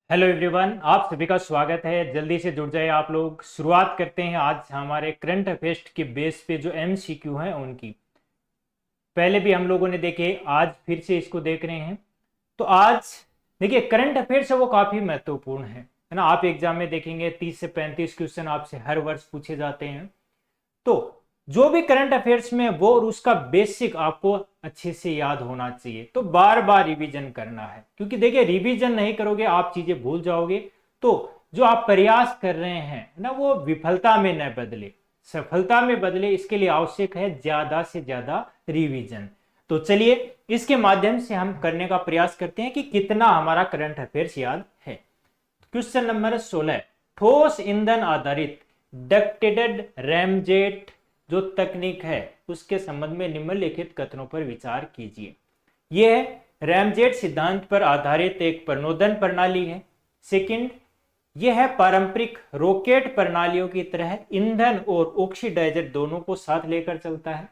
Hello everyone, आप सभी का स्वागत है। जल्दी से जुड़ जाए आप लोग। शुरुआत करते हैं आज हमारे करंट अफेयर्स के बेस पे जो एमसीक्यू हैं उनकी। पहले भी हम लोगों ने देखे, आज फिर से इसको देख रहे हैं। तो आज देखिए, करंट अफेयर्स है वो काफ़ी महत्वपूर्ण है ना। आप एग्जाम में देखेंगे 30 से 35 क्वेश्चन आपसे हर वर्ष पूछे जाते हैं। तो जो भी करंट अफेयर्स में वो और उसका बेसिक आपको अच्छे से याद होना चाहिए। तो बार बार रिवीजन करना है, क्योंकि देखिए रिवीजन नहीं करोगे आप चीजें भूल जाओगे। तो जो आप प्रयास कर रहे हैं ना वो विफलता में न बदले, सफलता में बदले, इसके लिए आवश्यक है ज्यादा से ज्यादा रिवीजन। तो चलिए इसके माध्यम से हम करने का प्रयास करते हैं कि कितना हमारा करंट अफेयर्स याद है। क्वेश्चन नंबर 16, ठोस ईंधन आधारित डक्टेड रैमजेट जो तकनीक है उसके संबंध में निम्नलिखित कथनों पर विचार कीजिए। यह रैमजेट सिद्धांत पर आधारित एक प्रणोदन प्रणाली है। सेकंड, यह है पारंपरिक रॉकेट प्रणालियों की तरह ईंधन और ऑक्सीडाइजर दोनों को साथ लेकर चलता है।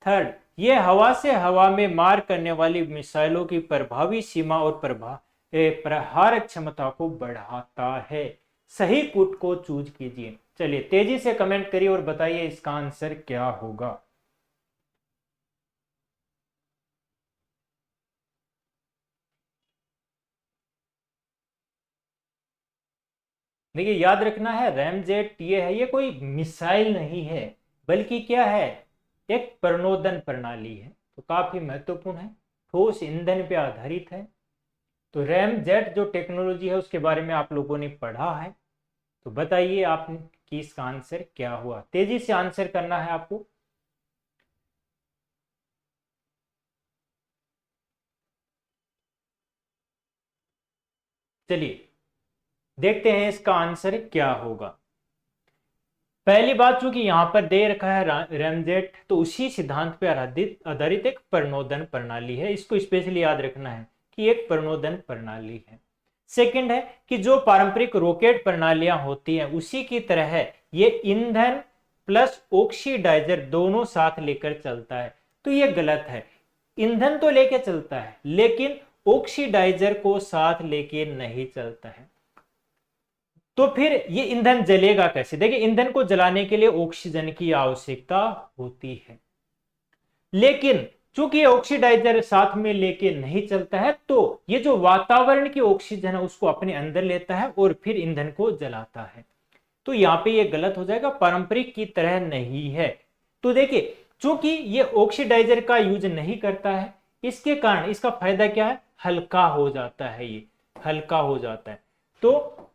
थर्ड, यह हवा से हवा में मार करने वाली मिसाइलों की प्रभावी सीमा और प्रहार क्षमता को बढ़ाता है। सही पुट को चूज कीजिए। चलिए तेजी से कमेंट करिए और बताइए इसका आंसर क्या होगा। देखिए याद रखना है, रैमजेट ये है, ये कोई मिसाइल नहीं है, बल्कि क्या है, एक प्रणोदन प्रणाली है। तो काफी महत्वपूर्ण है, ठोस ईंधन पे आधारित है। तो रैमजेट जो टेक्नोलॉजी है उसके बारे में आप लोगों ने पढ़ा है। तो बताइए आप कि इसका आंसर क्या हुआ। तेजी से आंसर करना है आपको। चलिए देखते हैं इसका आंसर क्या होगा। पहली बात, चूंकि यहां पर दे रखा है रैमजेट, तो उसी सिद्धांत पर आधारित आधारित एक प्रणोदन प्रणाली है। इसको स्पेशली याद रखना है कि एक प्रणोदन प्रणाली है। सेकंड है कि जो पारंपरिक रॉकेट प्रणालियां होती हैं उसी की तरह है, ये ईंधन प्लस ऑक्सीडाइजर दोनों साथ लेकर चलता है। तो ये गलत है। ईंधन तो लेके चलता है लेकिन ऑक्सीडाइजर को साथ लेके नहीं चलता है। तो फिर ये ईंधन जलेगा कैसे? देखिए ईंधन को जलाने के लिए ऑक्सीजन की आवश्यकता होती है, लेकिन चूंकि ये ऑक्सीडाइजर साथ में लेके नहीं चलता है, तो ये जो वातावरण की ऑक्सीजन है उसको अपने अंदर लेता है और फिर ईंधन को जलाता है। तो यहां पे ये गलत हो जाएगा, पारंपरिक की तरह नहीं है। तो देखिए चूंकि ये ऑक्सीडाइजर का यूज नहीं करता है, इसके कारण इसका फायदा क्या है, हल्का हो जाता है, ये हल्का हो जाता है। तो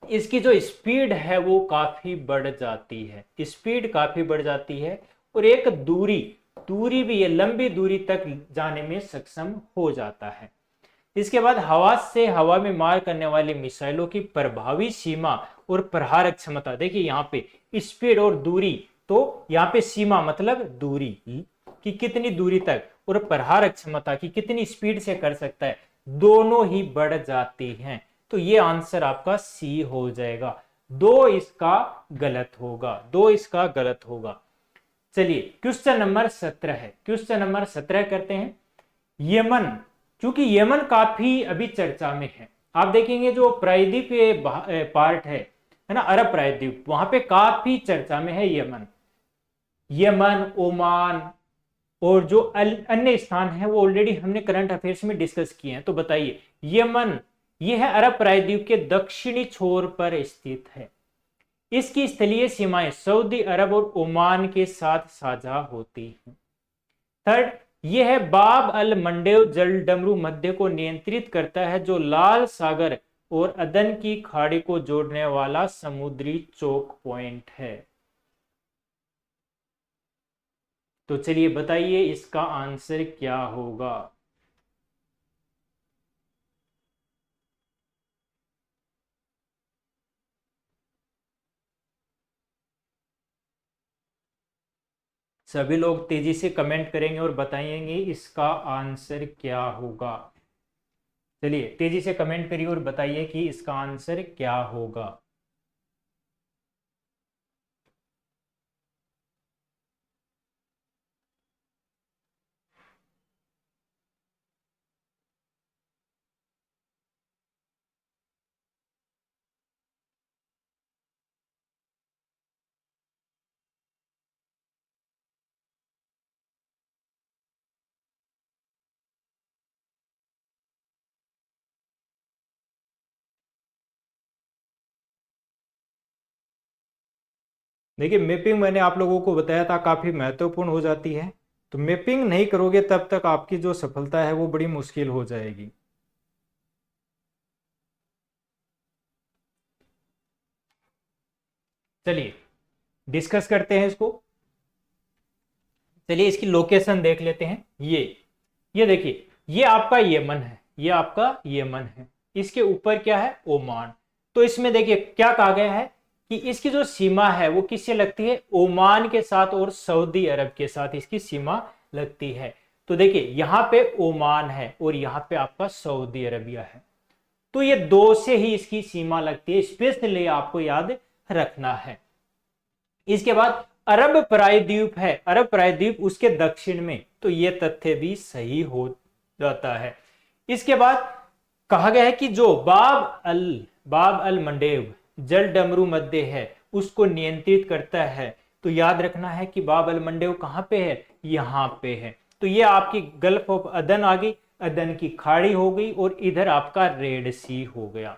इसकी जो स्पीड है वो काफी बढ़ जाती है, स्पीड काफी बढ़ जाती है। और एक दूरी दूरी भी, ये लंबी दूरी तक जाने में सक्षम हो जाता है। इसके बाद हवा से हवा में मार करने वाली मिसाइलों की प्रभावी सीमा और प्रहार क्षमता। देखिए यहाँ पे स्पीड और दूरी, तो यहाँ पे सीमा मतलब दूरी कि कितनी दूरी तक, और प्रहार क्षमता की कितनी स्पीड से कर सकता है, दोनों ही बढ़ जाती हैं। तो ये आंसर आपका सी हो जाएगा। दो इसका गलत होगा, दो इसका गलत होगा। चलिए क्वेश्चन नंबर 17 है। क्वेश्चन नंबर 17 करते हैं। यमन, क्योंकि यमन काफी अभी चर्चा में है। आप देखेंगे जो प्रायद्वीप पार्ट है ना, अरब प्रायद्वीप, वहां पे काफी चर्चा में है यमन। यमन, ओमान और जो अन्य स्थान है वो ऑलरेडी हमने करंट अफेयर्स में डिस्कस किए हैं। तो बताइए, यमन यह है अरब प्रायद्वीप के दक्षिणी छोर पर स्थित है। इसकी स्थलीय सीमाएं सऊदी अरब और ओमान के साथ साझा होती हैं। थर्ड, यह है बाब अल मंडेव जलडमरू मध्य को नियंत्रित करता है, जो लाल सागर और अदन की खाड़ी को जोड़ने वाला समुद्री चौक पॉइंट है। तो चलिए बताइए इसका आंसर क्या होगा। सभी लोग तेजी से कमेंट करेंगे और बताएंगे इसका आंसर क्या होगा। चलिए तेजी से कमेंट करिए और बताइए कि इसका आंसर क्या होगा। देखिए मैपिंग मैंने आप लोगों को बताया था काफी महत्वपूर्ण हो जाती है, तो मैपिंग नहीं करोगे तब तक आपकी जो सफलता है वो बड़ी मुश्किल हो जाएगी। चलिए डिस्कस करते हैं इसको। चलिए इसकी लोकेशन देख लेते हैं। ये देखिए, ये आपका यमन है, ये आपका यमन है, इसके ऊपर क्या है, ओमान। तो इसमें देखिए क्या कहा गया है कि इसकी जो सीमा है वो किससे लगती है, ओमान के साथ और सऊदी अरब के साथ इसकी सीमा लगती है। तो देखिए यहां पे ओमान है और यहां पे आपका सऊदी अरबिया है, तो ये दो से ही इसकी सीमा लगती है, स्पेशली आपको याद रखना है। इसके बाद अरब प्रायद्वीप है, अरब प्रायद्वीप उसके दक्षिण में, तो ये तथ्य भी सही हो जाता है। इसके बाद कहा गया है कि जो बाब अल मंडेब जल डमरू मध्य है उसको नियंत्रित करता है। तो याद रखना है कि बाब अल मंडेब कहां पे है, यहां पे है। तो ये आपकी गल्फ ऑफ अदन आ गई, अदन की खाड़ी हो गई, और इधर आपका रेड सी हो गया।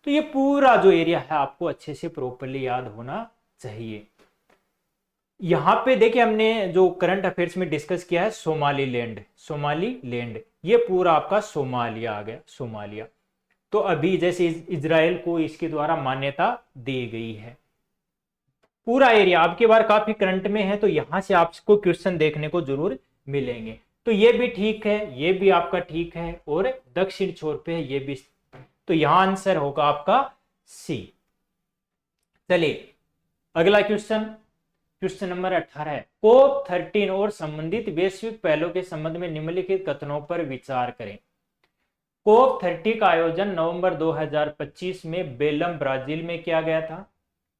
तो ये पूरा जो एरिया है आपको अच्छे से प्रॉपरली याद होना चाहिए। यहां पे देखिए हमने जो करंट अफेयर्स में डिस्कस किया है सोमाली लैंड, सोमाली लैंड, ये पूरा आपका सोमालिया आ गया, सोमालिया। तो अभी जैसे इजराइल को इसके द्वारा मान्यता दी गई है। पूरा एरिया आपके बार काफी करंट में है, तो यहां से आपको क्वेश्चन देखने को जरूर मिलेंगे। तो ये भी ठीक है, ये भी आपका ठीक है, और दक्षिण छोर पे है ये भी। तो यहां आंसर होगा आपका सी। चलिए अगला क्वेश्चन, क्वेश्चन नंबर 18 है, कोप 13 और संबंधित वैश्विक पहलों के संबंध में निम्नलिखित कथनों पर विचार करें। कोप 30 का आयोजन नवंबर 2025 में बेलम ब्राजील में किया गया था।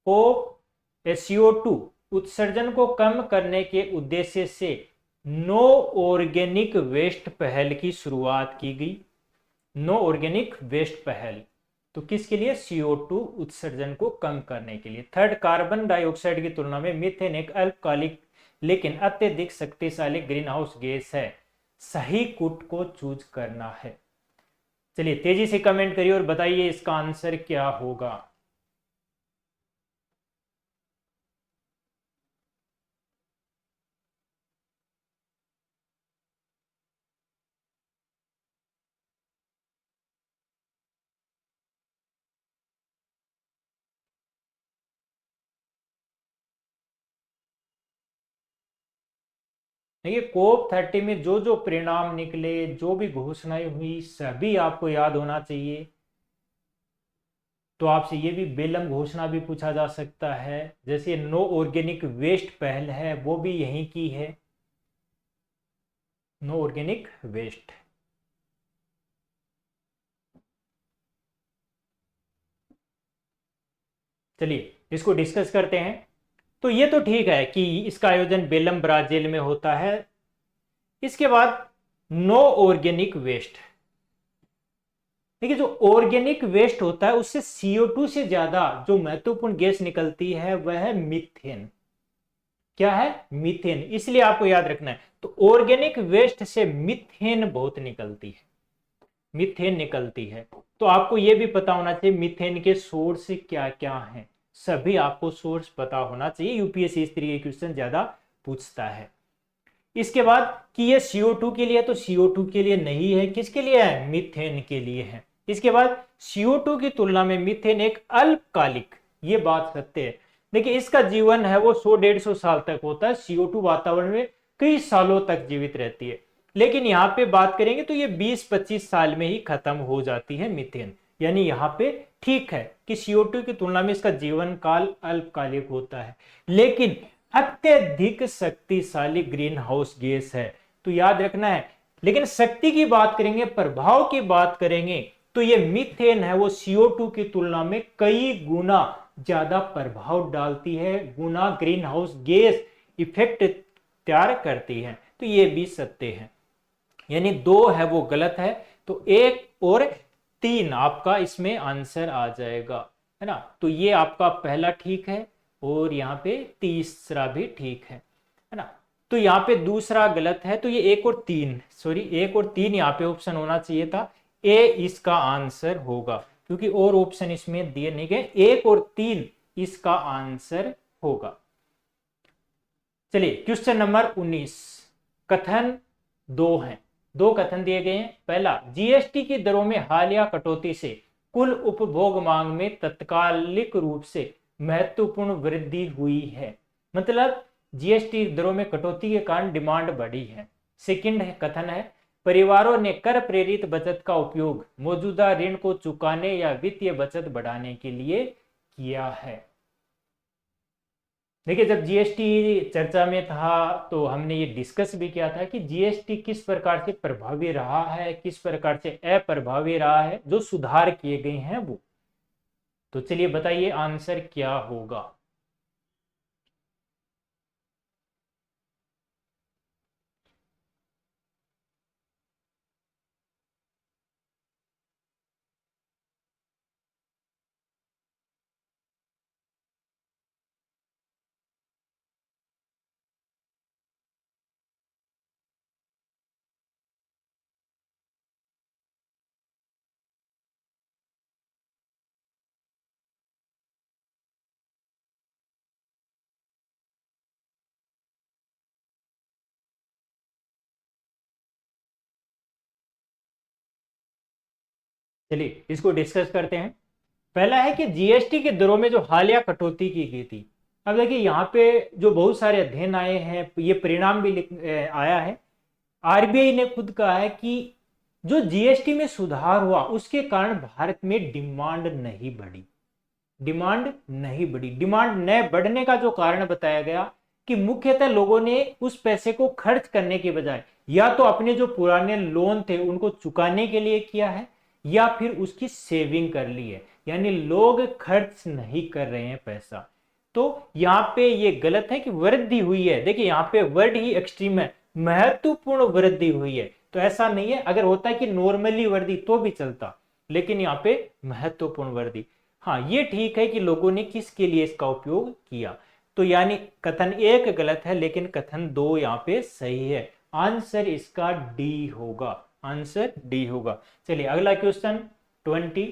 कोप CO2 उत्सर्जन को कम करने के उद्देश्य से नो ऑर्गेनिक वेस्ट पहल की शुरुआत की गई। नो ऑर्गेनिक वेस्ट पहल तो किसके लिए, CO2 उत्सर्जन को कम करने के लिए। थर्ड, कार्बन डाइऑक्साइड की तुलना में मीथेन एक अल्पकालिक लेकिन अत्यधिक शक्तिशाली ग्रीन हाउस गैस है। सही कुट को चूज करना है। चलिए तेजी से कमेंट करिए और बताइए इसका आंसर क्या होगा। देखिए कोप 30 में जो जो परिणाम निकले, जो भी घोषणाएं हुई, सभी आपको याद होना चाहिए। तो आपसे ये भी बेलम घोषणा भी पूछा जा सकता है, जैसे नो ऑर्गेनिक वेस्ट पहल है वो भी यहीं की है, नो ऑर्गेनिक वेस्ट। चलिए इसको डिस्कस करते हैं। तो ये तो ठीक है कि इसका आयोजन बेलम ब्राजील में होता है। इसके बाद नो ऑर्गेनिक वेस्ट, देखिए जो ऑर्गेनिक वेस्ट होता है उससे CO2 से ज्यादा जो महत्वपूर्ण गैस निकलती है वह है मीथेन। क्या है, मीथेन। इसलिए आपको याद रखना है, तो ऑर्गेनिक वेस्ट से मीथेन बहुत निकलती है, मीथेन निकलती है। तो आपको यह भी पता होना चाहिए मीथेन के सोर्स क्या क्या हैं, सभी आपको सोर्स पता होना चाहिए। यूपीएससी इस तरीके के क्वेश्चन ज्यादा पूछता है। इसके बाद कि ये CO2 के लिए है, तो CO2 के लिए नहीं है, किसके लिए है, मीथेन के लिए है। इसके बाद CO2 की तुलना में मीथेन एक अल्पकालिक, ये बात सत्य है। देखिए इसका जीवन है वो 100-150 साल तक होता है, CO2 वातावरण में कई सालों तक जीवित रहती है। लेकिन यहाँ पे बात करेंगे तो ये 20-25 साल में ही खत्म हो जाती है मीथेन। यानी यहाँ पे ठीक है कि CO2 की तुलना में इसका जीवन काल अल्पकालिक होता है, लेकिन अत्यधिक शक्तिशाली ग्रीन हाउस गैस है। तो याद रखना है, लेकिन शक्ति की बात करेंगे, प्रभाव की बात करेंगे, तो ये मीथेन है वो CO2 की तुलना में कई गुना ज्यादा प्रभाव डालती है, गुना ग्रीन हाउस गैस इफेक्ट तैयार करती है। तो ये भी सत्य है, यानी 2 है वो गलत है। तो 1 और 3 आपका इसमें आंसर आ जाएगा, है ना। तो ये आपका पहला ठीक है और यहाँ पे तीसरा भी ठीक है ना। तो यहाँ पे दूसरा गलत है, तो ये 1 और 3, सॉरी 1 और 3 यहाँ पे ऑप्शन होना चाहिए था। ए इसका आंसर होगा, क्योंकि और ऑप्शन इसमें दिए नहीं गए, 1 और 3 इसका आंसर होगा। चलिए क्वेश्चन नंबर 19, कथन दो हैं, दो कथन दिए गए हैं। पहला, जीएसटी की दरों में हालिया कटौती से कुल उपभोग मांग में तत्कालिक रूप से महत्वपूर्ण वृद्धि हुई है, मतलब जीएसटी दरों में कटौती के कारण डिमांड बढ़ी है। सेकंड कथन है, परिवारों ने कर प्रेरित बचत का उपयोग मौजूदा ऋण को चुकाने या वित्तीय बचत बढ़ाने के लिए किया है। देखिए, जब जीएसटी चर्चा में था तो हमने ये डिस्कस भी किया था कि जीएसटी किस प्रकार से प्रभावी रहा है, किस प्रकार से अप्रभावी रहा है, जो सुधार किए गए हैं वो। तो चलिए बताइए आंसर क्या होगा। चलिए इसको डिस्कस करते हैं। पहला है कि जीएसटी के दरों में जो हालिया कटौती की गई थी। अब देखिए यहाँ पे जो बहुत सारे अध्ययन आए हैं, ये परिणाम भी आया है। आरबीआई ने खुद कहा है कि जो जीएसटी में सुधार हुआ उसके कारण भारत में डिमांड नहीं बढ़ी। डिमांड नहीं बढ़ी, डिमांड न बढ़ने का जो कारण बताया गया कि मुख्यतः लोगों ने उस पैसे को खर्च करने के बजाय या तो अपने जो पुराने लोन थे उनको चुकाने के लिए किया है या फिर उसकी सेविंग कर ली है, यानी लोग खर्च नहीं कर रहे हैं पैसा। तो यहाँ पे ये गलत है कि वृद्धि हुई है। देखिए यहाँ पे वर्ड ही एक्सट्रीम है, महत्वपूर्ण वृद्धि हुई है। तो ऐसा नहीं है, अगर होता है कि नॉर्मली वृद्धि तो भी चलता, लेकिन यहाँ पे महत्वपूर्ण वृद्धि। हाँ, ये ठीक है कि लोगों ने किसके लिए इसका उपयोग किया। तो यानी कथन एक गलत है लेकिन कथन दो यहाँ पे सही है। आंसर इसका डी होगा, आंसर डी होगा। चलिए अगला क्वेश्चन 20,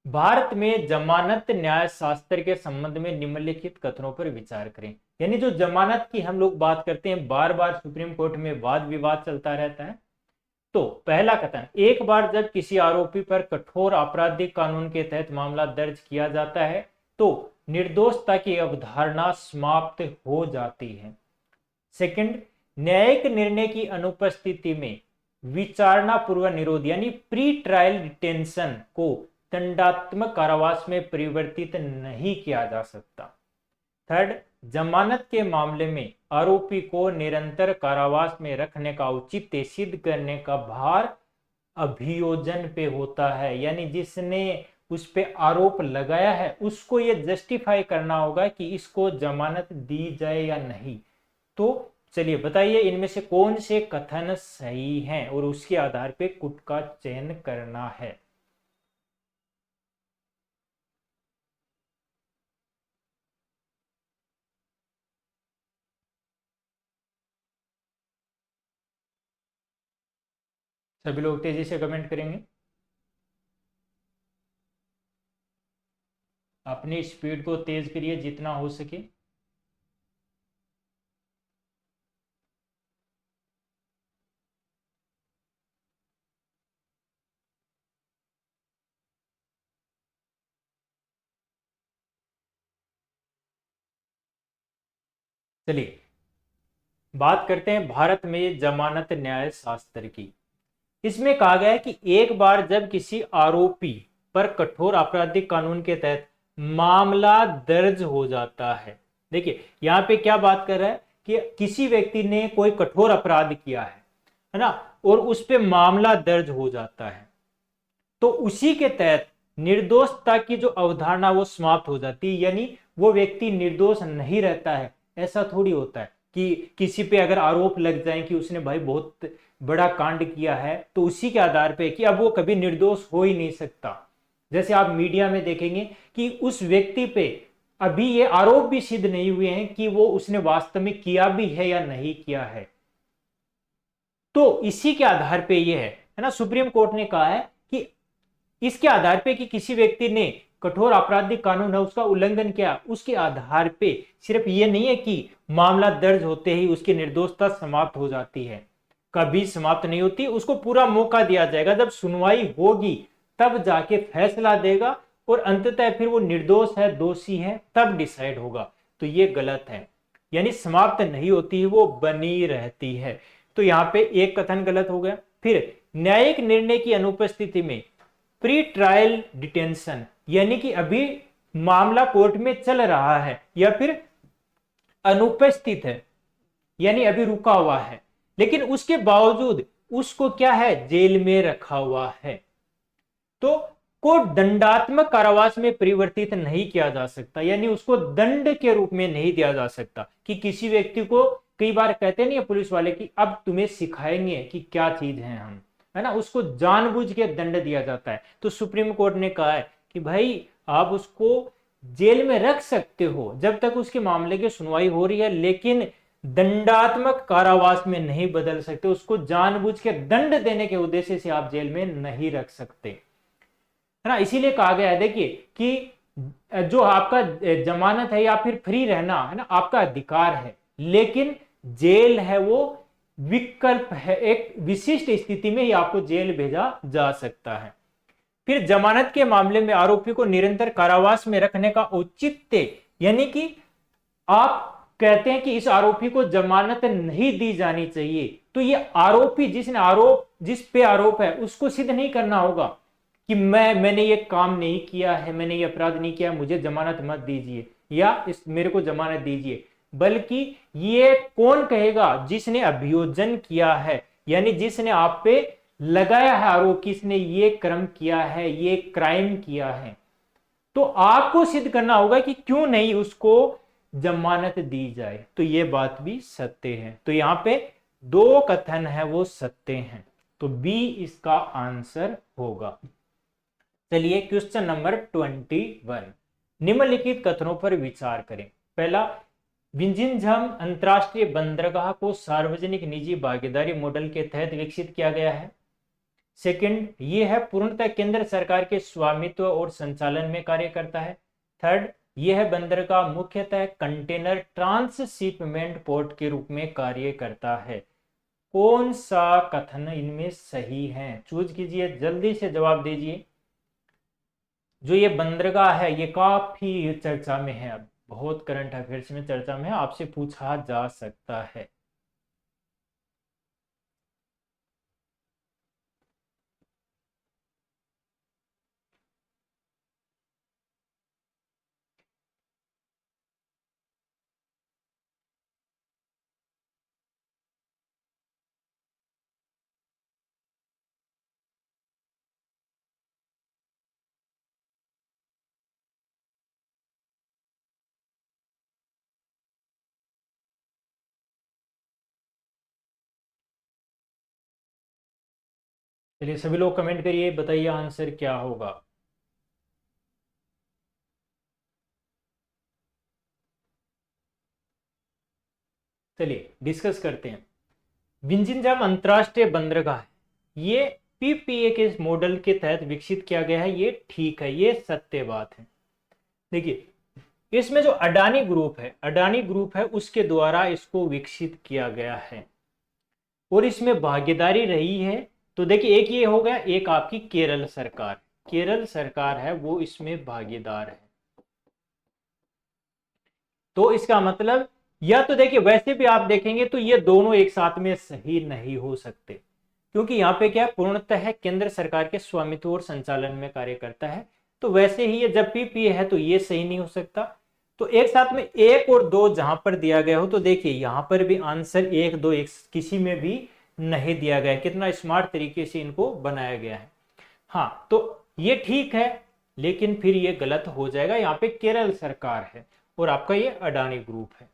भारत में जमानत न्याय शास्त्र के संबंध में निम्नलिखित कथनों पर विचार करें। यानी जो जमानत की हम लोग बात करते हैं, बार बार सुप्रीम कोर्ट में वाद विवाद चलता रहता है। तो पहला कथन, एक बार जब किसी आरोपी पर कठोर आपराधिक कानून के तहत मामला दर्ज किया जाता है तो निर्दोषता की अवधारणा समाप्त हो जाती है। सेकंड, न्यायिक निर्णय की अनुपस्थिति में विचारणा पूर्व निरोध यानी प्री ट्रायल डिटेंशन को दंडात्मक कारावास में परिवर्तित नहीं किया जा सकता। थर्ड, जमानत के मामले में आरोपी को निरंतर कारावास में रखने का औचित्य सिद्ध करने का भार अभियोजन पे होता है, यानी जिसने उस पे आरोप लगाया है उसको ये जस्टिफाई करना होगा कि इसको जमानत दी जाए या नहीं। तो चलिए बताइए इनमें से कौन से कथन सही हैं और उसके आधार पे कुट का चयन करना है। सभी लोग तेजी से कमेंट करेंगे। अपनी स्पीड को तेज करिए जितना हो सके। चलिए बात करते हैं भारत में जमानत न्याय शास्त्र की। इसमें कहा गया है कि एक बार जब किसी आरोपी पर कठोर आपराधिक कानून के तहत मामला दर्ज हो जाता है। देखिए यहां पे क्या बात कर रहा है कि किसी व्यक्ति ने कोई कठोर अपराध किया है ना, और उस पे मामला दर्ज हो जाता है तो उसी के तहत निर्दोषता की जो अवधारणा वो समाप्त हो जाती है, यानी वो व्यक्ति निर्दोष नहीं रहता है। ऐसा थोड़ी होता है कि किसी पे अगर आरोप लग जाए कि उसने भाई बहुत बड़ा कांड किया है तो उसी के आधार पे कि अब वो कभी निर्दोष हो ही नहीं सकता। जैसे आप मीडिया में देखेंगे कि उस व्यक्ति पे अभी ये आरोप भी सिद्ध नहीं हुए हैं कि वो उसने वास्तव में किया भी है या नहीं किया है। तो इसी के आधार पे ये है ना, सुप्रीम कोर्ट ने कहा है कि इसके आधार पे कि किसी व्यक्ति ने कठोर आपराधिक कानून है उसका उल्लंघन किया, उसके आधार पे सिर्फ ये नहीं है कि मामला दर्ज होते ही उसकी निर्दोषता समाप्त हो जाती है, कभी समाप्त नहीं होती, उसको पूरा मौका दिया जाएगा, जब सुनवाई होगी तब जाके फैसला देगा और अंततः फिर वो निर्दोष है दोषी है तब डिसाइड होगा। तो ये गलत है, यानी समाप्त नहीं होती है, वो बनी रहती है। तो यहाँ पे एक कथन गलत हो गया। फिर न्यायिक निर्णय की अनुपस्थिति में प्री ट्रायल डिटेंशन, यानी कि अभी मामला कोर्ट में चल रहा है या फिर अनुपस्थित है, यानी अभी रुका हुआ है, लेकिन उसके बावजूद उसको क्या है, जेल में रखा हुआ है, तो को दंडात्मक कारावास में परिवर्तित नहीं किया जा सकता, यानी उसको दंड के रूप में नहीं दिया जा सकता। कि किसी व्यक्ति को कई बार कहते नहीं है पुलिस वाले कि अब तुम्हें सिखाएंगे कि क्या चीज है हम, है ना, उसको जानबूझ के दंड दिया जाता है। तो सुप्रीम कोर्ट ने कहा है कि भाई आप उसको जेल में रख सकते हो जब तक उसके मामले की सुनवाई हो रही है, लेकिन दंडात्मक कारावास में नहीं बदल सकते, उसको जानबूझ के दंड देने के उद्देश्य से आप जेल में नहीं रख सकते, है ना। इसीलिए कहा गया है देखिए कि जो आपका जमानत है या फिर फ्री रहना है ना आपका अधिकार है, लेकिन जेल है वो विकल्प है, एक विशिष्ट स्थिति में ही आपको जेल भेजा जा सकता है। फिर जमानत के मामले में आरोपी को निरंतर कारावास में रखने का औचित्य, यानी कि आप कहते हैं कि इस आरोपी को जमानत नहीं दी जानी चाहिए, तो ये आरोपी जिस पे आरोप है उसको सिद्ध नहीं करना होगा कि मैंने ये काम नहीं किया है, मैंने ये अपराध नहीं किया, मुझे जमानत मत दीजिए या मेरे को जमानत दीजिए, बल्कि ये कौन कहेगा, जिसने अभियोजन किया है, यानी जिसने आप पे लगाया है आरोप, किसने ये कर्म किया है, ये क्राइम किया है, तो आपको सिद्ध करना होगा कि क्यों नहीं उसको जमानत दी जाए। तो ये बात भी सत्य है। तो यहां पे दो कथन है वो सत्य हैं, तो बी इसका आंसर होगा। चलिए क्वेश्चन नंबर 21, निम्नलिखित कथनों पर विचार करें। पहला, विंझिनझम अंतरराष्ट्रीय बंदरगाह को सार्वजनिक निजी भागीदारी मॉडल के तहत विकसित किया गया है। सेकंड, ये है पूर्णतः केंद्र सरकार के स्वामित्व और संचालन में कार्य करता है। थर्ड, यह है बंदरगाह मुख्यतः कंटेनर ट्रांसशिपमेंट पोर्ट के रूप में कार्य करता है। कौन सा कथन इनमें सही है, चूज कीजिए, जल्दी से जवाब दीजिए। जो ये बंदरगाह है ये काफी चर्चा में है, अब बहुत करंट अफेयर्स में चर्चा में है, आपसे पूछा जा सकता है। चलिए सभी लोग कमेंट करिए, बताइए आंसर क्या होगा। चलिए डिस्कस करते हैं। विंझिनझम अंतरराष्ट्रीय बंदरगाह ये पीपीए के मॉडल के तहत विकसित किया गया है, ये ठीक है, ये सत्य बात है। देखिए इसमें जो अडानी ग्रुप है उसके द्वारा इसको विकसित किया गया है और इसमें भागीदारी रही है। तो देखिए एक ये हो गया, एक आपकी केरल सरकार है वो इसमें भागीदार है। तो इसका मतलब, या तो देखिए वैसे भी आप देखेंगे तो ये दोनों एक साथ में सही नहीं हो सकते, क्योंकि यहाँ पे क्या पूर्णतः केंद्र सरकार के स्वामित्व और संचालन में कार्य करता है। तो वैसे ही ये जब पीपीए है तो ये सही नहीं हो सकता। तो एक साथ में एक और दो जहां पर दिया गया हो, तो देखिए यहां पर भी आंसर एक दो एक किसी में भी नहीं दिया गया है। कितना स्मार्ट तरीके से इनको बनाया गया है। हाँ तो ये ठीक है, लेकिन फिर ये गलत हो जाएगा। यहाँ पे केरल सरकार है और आपका ये अडानी ग्रुप है,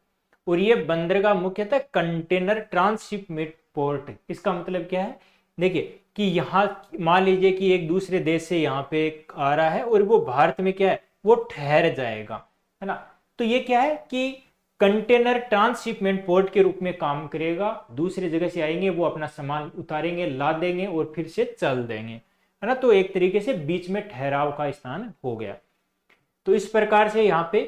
और ये बंदरगाह मुख्यतः कंटेनर ट्रांसशिपमेंट पोर्ट। इसका मतलब क्या है, देखिए कि यहाँ मान लीजिए कि एक दूसरे देश से यहाँ पे आ रहा है और वो भारत में क्या है, वो ठहर जाएगा, है ना। तो ये क्या है कि कंटेनर ट्रांसशिपमेंट पोर्ट के रूप में काम करेगा। दूसरी जगह से आएंगे, वो अपना सामान उतारेंगे, ला देंगे और फिर से चल देंगे, है ना। तो एक तरीके से बीच में ठहराव का स्थान हो गया। तो इस प्रकार से यहाँ पे,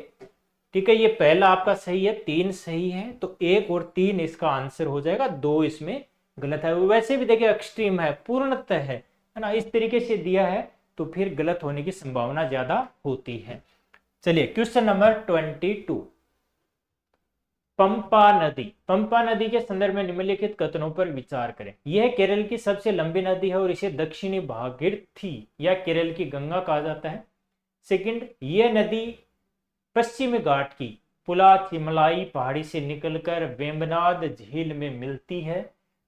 ठीक है, ये पहला आपका सही है, 3 सही है, तो 1 और 3 इसका आंसर हो जाएगा, 2 इसमें गलत है। वैसे भी देखिए एक्सट्रीम है, पूर्णतः है ना, इस तरीके से दिया है तो फिर गलत होने की संभावना ज्यादा होती है। चलिए क्वेश्चन नंबर 22, पंपा नदी। पंपा नदी के संदर्भ में निम्नलिखित कथनों पर विचार करें। यह केरल की सबसे लंबी नदी है और इसे दक्षिणी भागीरथी या केरल की गंगा कहा जाता है। सेकंड, यह नदी पश्चिमी घाट की पुला चिमलाई पहाड़ी से निकलकर वेम्बनाड झील में मिलती है।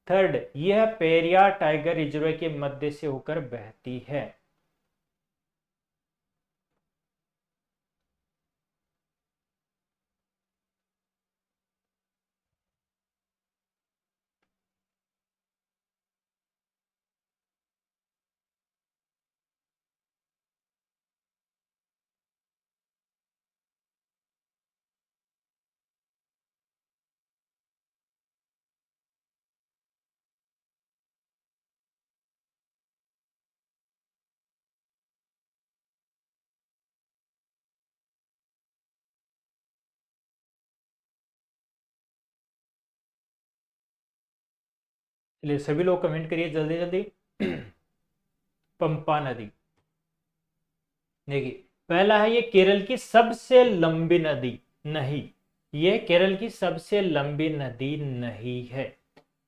थर्ड, यह पेरियार टाइगर रिजर्व के मध्य से होकर बहती है। चलिए सभी लोग कमेंट करिए जल्दी जल्दी। पंपा नदी, देखिए पहला है ये केरल की सबसे लंबी नदी, नहीं, ये केरल की सबसे लंबी नदी नहीं है,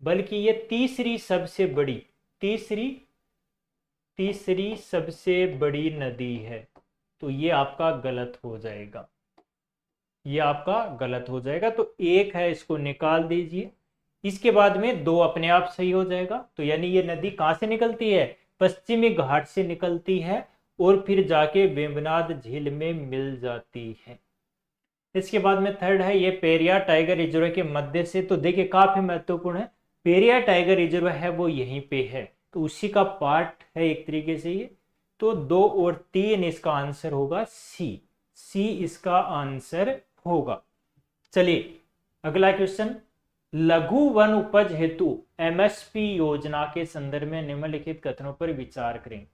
बल्कि ये तीसरी सबसे बड़ी, तीसरी तीसरी सबसे बड़ी नदी है। तो ये आपका गलत हो जाएगा, ये आपका गलत हो जाएगा। तो एक है, इसको निकाल दीजिए। इसके बाद में 2 अपने आप सही हो जाएगा। तो यानी ये नदी कहां से निकलती है? पश्चिमी घाट से निकलती है और फिर जाके वेम्बनाड झील में मिल जाती है। इसके बाद में थर्ड है, ये पेरियार टाइगर रिजर्व के मध्य से। तो देखिए काफी महत्वपूर्ण है, पेरियार टाइगर रिजर्व है वो यहीं पे है, तो उसी का पार्ट है एक तरीके से ये। तो 2 और 3 इसका आंसर होगा सी, सी इसका आंसर होगा। चलिए अगला क्वेश्चन, लघु वन उपज हेतु एमएसपी योजना के संदर्भ में निम्नलिखित कथनों पर विचार करें।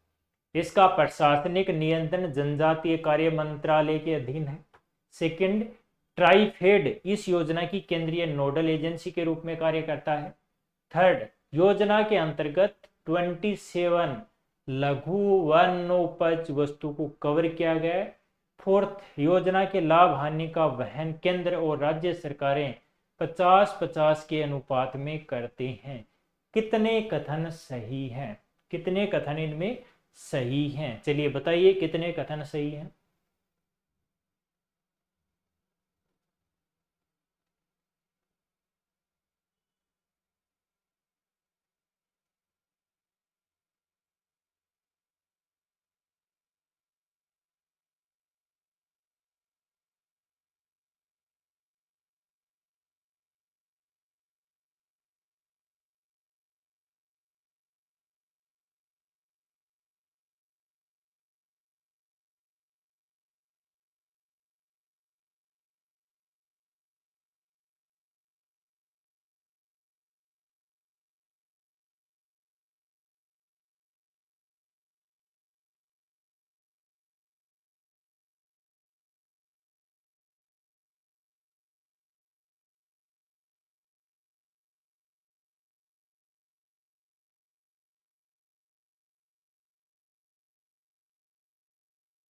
इसका प्रशासनिक नियंत्रण जनजातीय कार्य मंत्रालय के अधीन है। सेकंड, ट्राइफेड इस योजना की केंद्रीय नोडल एजेंसी के रूप में कार्य करता है। थर्ड, योजना के अंतर्गत 27 लघु वनोपज वस्तु को कवर किया गया है। फोर्थ, योजना के लाभ हानि का वहन केंद्र और राज्य सरकारें 50-50 के अनुपात में करते हैं। कितने कथन सही हैं? कितने कथन इनमें सही हैं? चलिए बताइए कितने कथन सही हैं।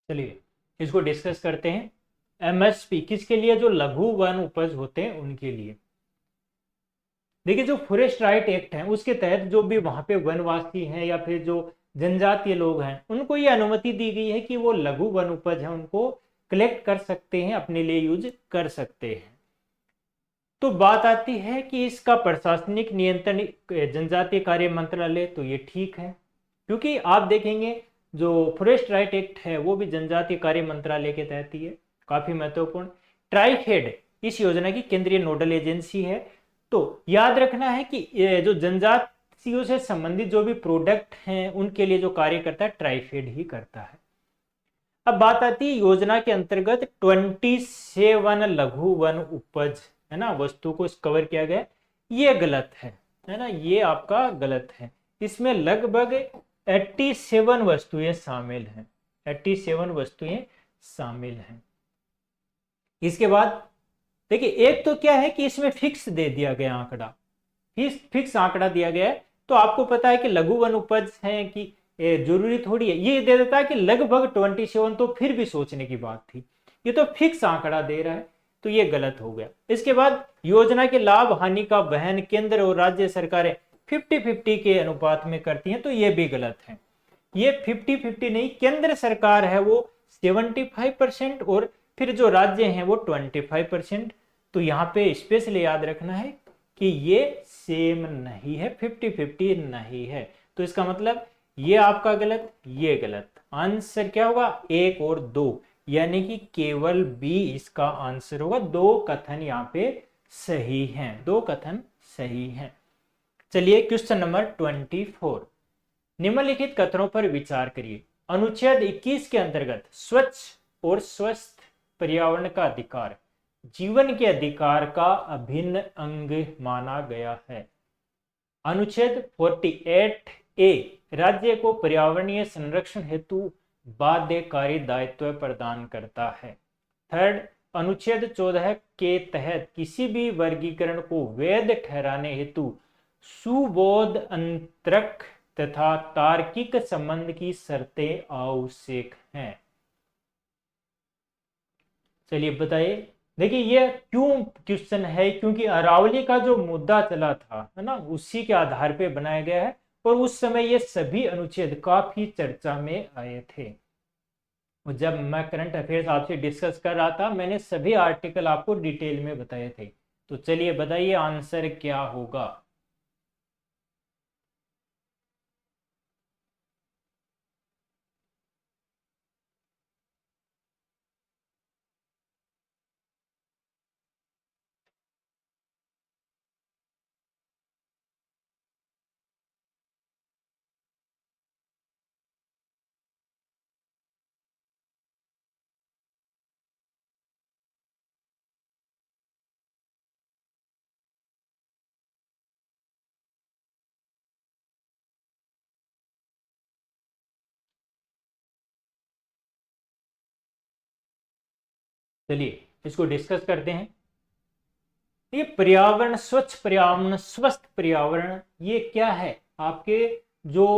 चलिए इसको डिस्कस करते हैं। एमएसपी किसके लिए? जो लघु वन उपज होते हैं उनके लिए। देखिए जो फॉरेस्ट राइट एक्ट है उसके तहत जो भी वहां पे वनवासी हैं या फिर जो जनजातीय लोग हैं उनको ये अनुमति दी गई है कि वो लघु वन उपज है उनको कलेक्ट कर सकते हैं, अपने लिए यूज कर सकते हैं। तो बात आती है कि इसका प्रशासनिक नियंत्रण जनजातीय कार्य मंत्रालय, तो ये ठीक है क्योंकि आप देखेंगे जो फॉरेस्ट राइट एक्ट है वो भी जनजातीय कार्य मंत्रालय के तहत ही है, काफी महत्वपूर्ण। ट्राइफेड इस योजना की केंद्रीय नोडल एजेंसी है। तो याद रखना है कि जो जनजातियों से संबंधित जो भी प्रोडक्ट हैं उनके लिए जो कार्य करता है ट्राइफेड ही करता है। अब बात आती है योजना के अंतर्गत 27 लघु वन उपज है ना वस्तु को कवर किया गया, ये गलत है ना, ये आपका गलत है। इसमें लगभग 87 वस्तुएं शामिल हैं, 87 वस्तुएं शामिल हैं। इसके बाद देखिए, एक तो क्या है कि इसमें फिक्स दे दिया गया आंकड़ा, फिक्स आंकड़ा दिया गया है। तो आपको पता है कि लघु वन उपज है कि जरूरी थोड़ी है, ये दे देता है कि लगभग 27, तो फिर भी सोचने की बात थी। ये तो फिक्स आंकड़ा दे रहा है, तो ये गलत हो गया। इसके बाद योजना के लाभ हानि का वहन केंद्र और राज्य सरकारें 50-50 के अनुपात में करती हैं, तो ये भी गलत है। ये 50-50 नहीं, केंद्र सरकार है वो 75% और फिर जो राज्य हैं वो 25%। तो यहाँ पे स्पेशली याद रखना है कि ये सेम नहीं है, 50-50 नहीं है। तो इसका मतलब ये आपका गलत, ये गलत। आंसर क्या होगा? 1 और 2, यानी कि केवल बी इसका आंसर होगा। 2 कथन यहाँ पे सही हैं, 2 कथन सही हैं। चलिए क्वेश्चन नंबर 24, निम्नलिखित कथनों पर विचार करिए। अनुच्छेद 21 के अंतर्गत स्वच्छ और स्वस्थ पर्यावरण का अधिकार जीवन के अधिकार का अभिन्न अंग माना गया है। अनुच्छेद 48 ए राज्य को पर्यावरणीय संरक्षण हेतु बाध्यकारी दायित्व प्रदान करता है। थर्ड, अनुच्छेद 14 के तहत किसी भी वर्गीकरण को वैध ठहराने हेतु सुबोध अंतरक तथा तार्किक संबंध की शर्तें आवश्यक हैं। चलिए बताइए। देखिए ये क्यों क्वेश्चन है, क्योंकि अरावली का जो मुद्दा चला था है ना, उसी के आधार पे बनाया गया है और उस समय ये सभी अनुच्छेद काफी चर्चा में आए थे। और जब मैं करंट अफेयर्स आपसे डिस्कस कर रहा था, मैंने सभी आर्टिकल आपको डिटेल में बताए थे। तो चलिए बताइए आंसर क्या होगा। चलिए इसको डिस्कस करते हैं। ये पर्यावरण, स्वच्छ पर्यावरण, स्वस्थ पर्यावरण, ये क्या है? आपके जो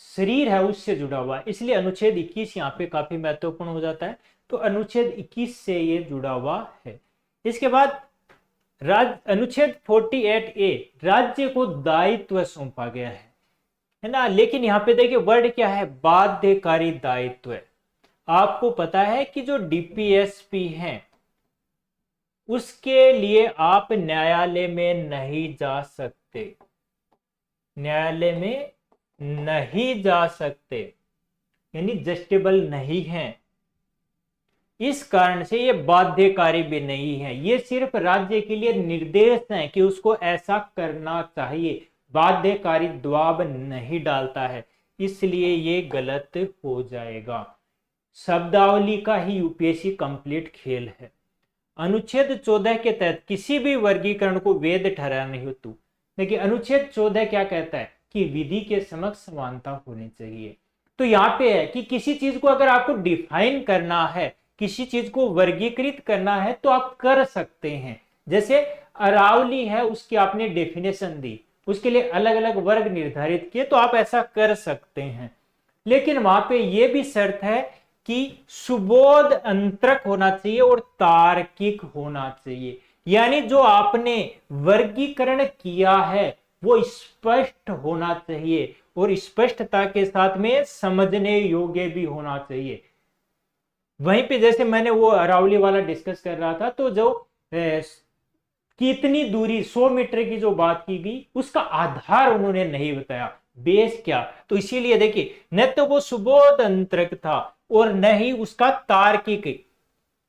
शरीर है उससे जुड़ा हुआ है, इसलिए अनुच्छेद 21 यहाँ पे काफी महत्वपूर्ण हो जाता है। तो अनुच्छेद 21 से ये जुड़ा हुआ है। इसके बाद अनुच्छेद 48 ए राज्य को दायित्व सौंपा गया है ना। लेकिन यहाँ पे देखिए वर्ड क्या है? बाध्यकारी दायित्व। आपको पता है कि जो डीपीएसपी है उसके लिए आप न्यायालय में नहीं जा सकते, न्यायालय में नहीं जा सकते, यानी जस्टिबल नहीं है। इस कारण से ये बाध्यकारी भी नहीं है, ये सिर्फ राज्य के लिए निर्देश है कि उसको ऐसा करना चाहिए, बाध्यकारी दबाव नहीं डालता है, इसलिए ये गलत हो जाएगा। शब्दावली का ही यूपीएससी कंप्लीट खेल है। अनुच्छेद 14 के तहत किसी भी वर्गीकरण को वैध ठहराने हेतु, देखिए अनुच्छेद 14 क्या कहता है कि विधि के समक्ष समानता होनी चाहिए। तो यहाँ पे है कि किसी चीज को अगर आपको डिफाइन करना है, किसी चीज को वर्गीकृत करना है तो आप कर सकते हैं। जैसे अरावली है, उसकी आपने डेफिनेशन दी, उसके लिए अलग अलग वर्ग निर्धारित किए, तो आप ऐसा कर सकते हैं। लेकिन वहां पे यह भी शर्त है कि सुबोध अंतरक होना चाहिए और तार्किक होना चाहिए, यानी जो आपने वर्गीकरण किया है वो स्पष्ट होना चाहिए और स्पष्टता के साथ में समझने योग्य भी होना चाहिए। वहीं पे जैसे मैंने वो अरावली वाला डिस्कस कर रहा था, तो जो कितनी दूरी 100 मीटर की जो बात की गई उसका आधार उन्होंने नहीं बताया, बेस क्या। तो इसीलिए देखिए न तो वो सुबोध अंतरक था और न ही उसका तार्किक,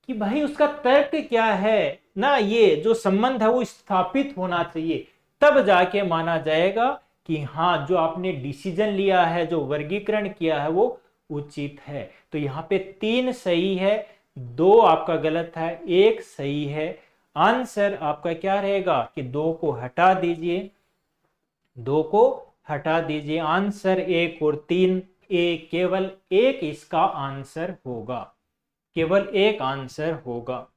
कि भाई उसका तर्क क्या है ना, ये जो संबंध है वो स्थापित होना चाहिए, तब जाके माना जाएगा कि हाँ जो आपने डिसीजन लिया है, जो वर्गीकरण किया है वो उचित है। तो यहाँ पे 3 सही है, 2 आपका गलत है, 1 सही है। आंसर आपका क्या रहेगा कि 2 को हटा दीजिए, 2 को हटा दीजिए। आंसर 1 और 3, केवल 1 इसका आंसर होगा, केवल एक आंसर होगा।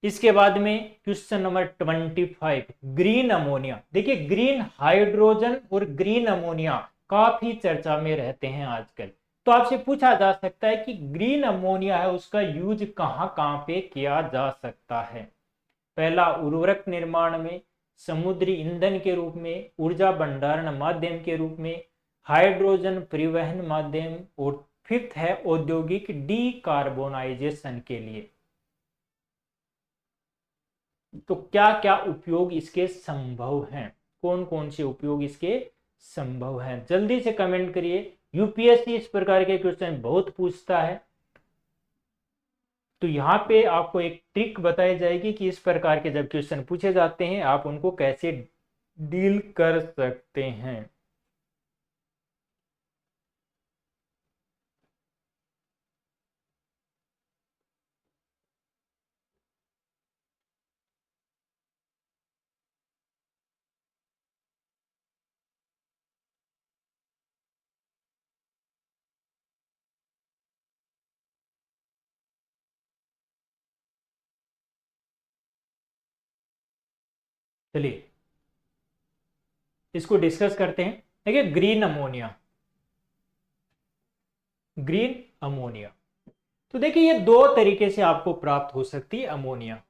इसके बाद में क्वेश्चन नंबर 25, ग्रीन अमोनिया। देखिए ग्रीन हाइड्रोजन और ग्रीन अमोनिया काफी चर्चा में रहते हैं आजकल। तो आपसे पूछा जा सकता है कि ग्रीन अमोनिया है उसका यूज कहाँ कहाँ पे किया जा सकता है। पहला, उर्वरक निर्माण में, समुद्री ईंधन के रूप में, ऊर्जा भंडारण माध्यम के रूप में, हाइड्रोजन परिवहन माध्यम, और फिफ्थ है औद्योगिक डीकार्बोनाइजेशन के लिए। तो क्या क्या उपयोग इसके संभव हैं, कौन कौन से उपयोग इसके संभव हैं, जल्दी से कमेंट करिए। यूपीएससी इस प्रकार के क्वेश्चन बहुत पूछता है। तो यहाँ पे आपको एक ट्रिक बताई जाएगी कि इस प्रकार के जब क्वेश्चन पूछे जाते हैं आप उनको कैसे डील कर सकते हैं। चलिए इसको डिस्कस करते हैं। देखिए ग्रीन अमोनिया, ग्रीन अमोनिया, तो देखिए ये दो तरीके से आपको प्राप्त हो सकती है अमोनिया।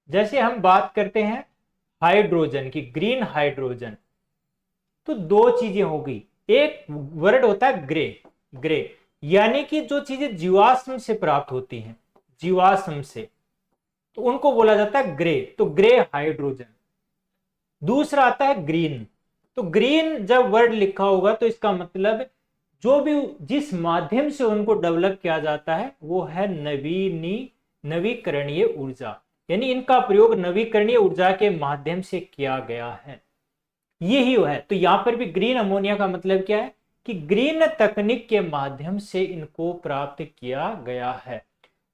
जैसे हम बात करते हैं हाइड्रोजन की, ग्रीन हाइड्रोजन, तो दो चीजें होगी। एक वर्ड होता है ग्रे, ग्रे यानी कि जो चीजें जीवाश्म से प्राप्त होती हैं, जीवाश्म से, तो उनको बोला जाता है ग्रे, तो ग्रे हाइड्रोजन। दूसरा आता है ग्रीन। तो ग्रीन जब वर्ड लिखा होगा तो इसका मतलब जो भी जिस माध्यम से उनको डेवलप किया जाता है वो है नवीकरणीय ऊर्जा, यानी इनका प्रयोग नवीकरणीय ऊर्जा के माध्यम से किया गया है, यही है। तो यहां पर भी ग्रीन अमोनिया का मतलब क्या है कि ग्रीन तकनीक के माध्यम से इनको प्राप्त किया गया है।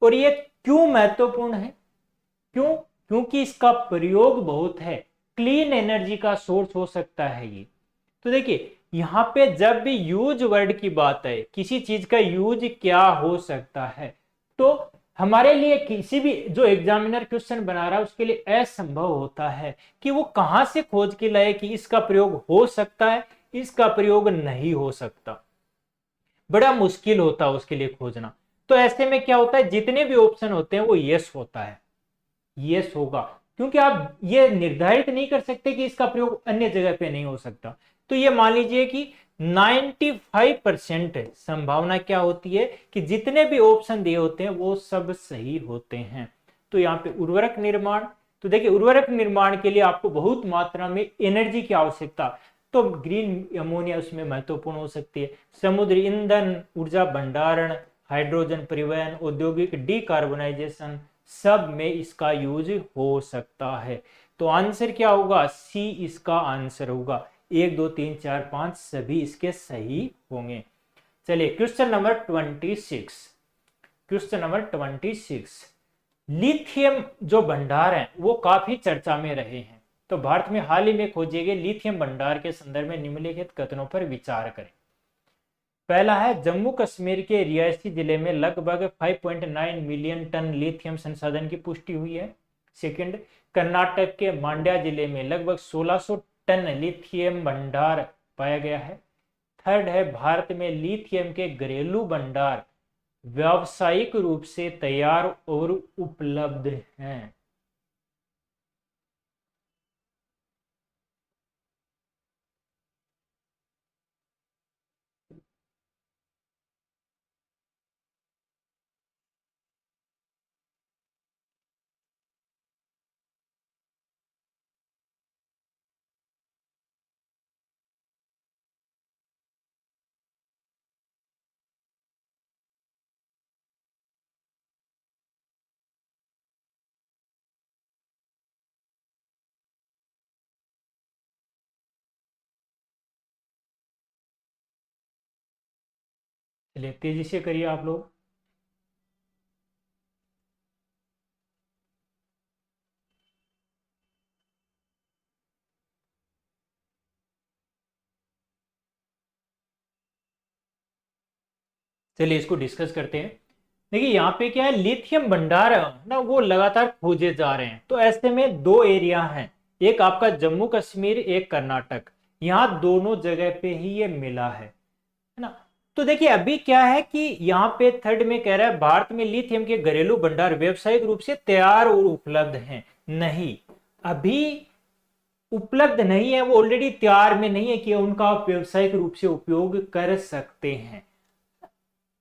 और ये क्यों महत्वपूर्ण है, क्यों? क्योंकि इसका प्रयोग बहुत है, क्लीन एनर्जी का सोर्स हो सकता है ये। तो देखिए यहां पे जब भी यूज वर्ड की बात है, किसी चीज का यूज क्या हो सकता है, तो हमारे लिए किसी भी जो एग्जामिनर क्वेश्चन बना रहा है उसके लिए असंभव होता है कि वो कहां से खोज के लाए कि इसका प्रयोग हो सकता है, इसका प्रयोग नहीं हो सकता। बड़ा मुश्किल होता है उसके लिए खोजना। तो ऐसे में क्या होता है, जितने भी ऑप्शन होते हैं वो यस होता है, यस होगा, क्योंकि आप ये निर्धारित नहीं कर सकते कि इसका प्रयोग अन्य जगह पे नहीं हो सकता। तो ये मान लीजिए कि 95% संभावना क्या होती है कि जितने भी ऑप्शन दिए होते हैं वो सब सही होते हैं। तो यहाँ पे उर्वरक निर्माण, तो देखिए उर्वरक निर्माण के लिए आपको बहुत मात्रा में एनर्जी की आवश्यकता, तो ग्रीन अमोनिया उसमें महत्वपूर्ण हो सकती है। समुद्री ईंधन, ऊर्जा भंडारण, हाइड्रोजन परिवहन, औद्योगिक डीकार्बोनाइजेशन, सब में इसका यूज हो सकता है। तो आंसर क्या होगा, सी इसका आंसर होगा। 1 2 3 4 5 सभी इसके सही होंगे। चलिए question number 26, question number 26, lithium जो भंडार है वो काफी चर्चा में रहे हैं। तो भारत में हाल ही में खोजे गए लिथियम भंडार के संदर्भ में निम्नलिखित कथनों पर विचार करें। पहला है, जम्मू कश्मीर के रियासी जिले में लगभग 5.9 मिलियन टन लिथियम संसाधन की पुष्टि हुई है। सेकंड, कर्नाटक के मांड्या जिले में लगभग 1600 टन लिथियम भंडार पाया गया है। थर्ड है, भारत में लिथियम के घरेलू भंडार व्यावसायिक रूप से तैयार और उपलब्ध हैं। चलिए तेजी से करिए आप लोग। चलिए इसको डिस्कस करते हैं। देखिए यहाँ पे क्या है, लिथियम भंडार ना वो लगातार खोजे जा रहे हैं। तो ऐसे में दो एरिया हैं, एक आपका जम्मू कश्मीर, एक कर्नाटक। यहाँ दोनों जगह पे ही ये मिला है ना। तो देखिए अभी क्या है कि यहाँ पे थर्ड में कह रहा है भारत में लिथियम के घरेलू भंडार व्यावसायिक रूप से तैयार और उपलब्ध हैं। नहीं, अभी उपलब्ध नहीं है, वो ऑलरेडी तैयार में नहीं है कि उनका आप व्यावसायिक रूप से उपयोग कर सकते हैं।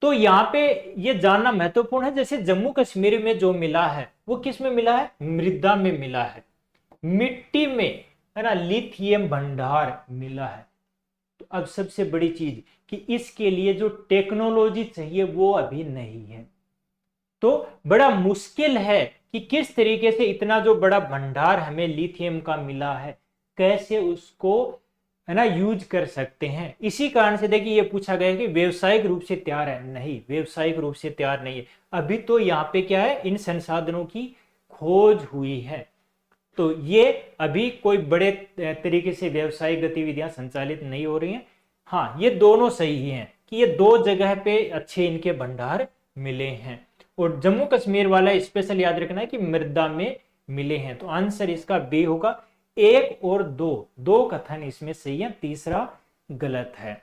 तो यहाँ पे ये जानना महत्वपूर्ण है, जैसे जम्मू कश्मीर में जो मिला है वो किस में मिला है, मृदा में मिला है, मिट्टी में, है ना, लिथियम भंडार मिला है। तो अब सबसे बड़ी चीज कि इसके लिए जो टेक्नोलॉजी चाहिए वो अभी नहीं है। तो बड़ा मुश्किल है कि किस तरीके से इतना जो बड़ा भंडार हमें लिथियम का मिला है, कैसे उसको, है ना, यूज कर सकते हैं। इसी कारण से देखिए ये पूछा गया कि व्यवसायिक रूप से तैयार है, नहीं, व्यवसायिक रूप से तैयार नहीं है। अभी तो यहाँ पे क्या है, इन संसाधनों की खोज हुई है। तो ये अभी कोई बड़े तरीके से व्यवसायिक गतिविधियां संचालित नहीं हो रही हैं। हाँ, ये दोनों सही हैं कि ये दो जगह पे अच्छे इनके भंडार मिले हैं। और जम्मू कश्मीर वाला स्पेशल याद रखना है कि मृदा में मिले हैं। तो आंसर इसका बी होगा। एक और दो, दो कथन इसमें सही है, तीसरा गलत है।